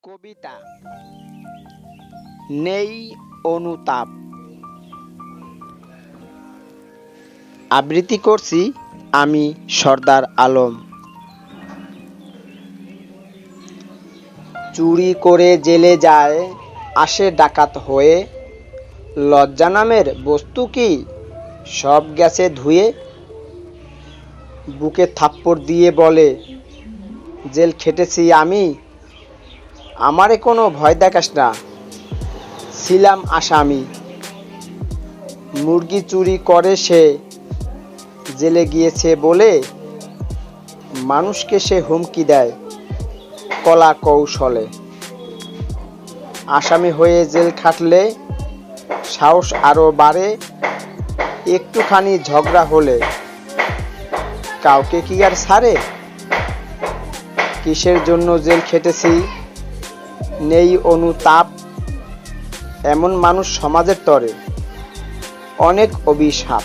কবিতা নেই অনুতাপ। আবৃত্তি করছি আমি সর্দার আলম। চুরি করে জেলে যায়, আসে ডাকাত হয়ে, লজ্জা নামের বস্তু কি সব গেছে ধুয়ে। বুকে থাপ্পড় দিয়ে বলে, জেল খেটেছি আমি, আমারে কোনো ভয় দেখাস না, ছিলাম আসামি। মুরগি চুরি করে সে, জেলে গিয়েছে বলে, মানুষকে সে হুমকি দেয় কলা কৌশলে। আসামি হয়ে জেল খাটলে সাহস আরো বাড়ে, একটুখানি ঝগড়া হলে কাউকে কি আর ছাড়ে। কিসের জন্য জেল খেটেছি, নেই অনুতাপ, এমন মানুষ সমাজের তরে অনেক অভিশাপ।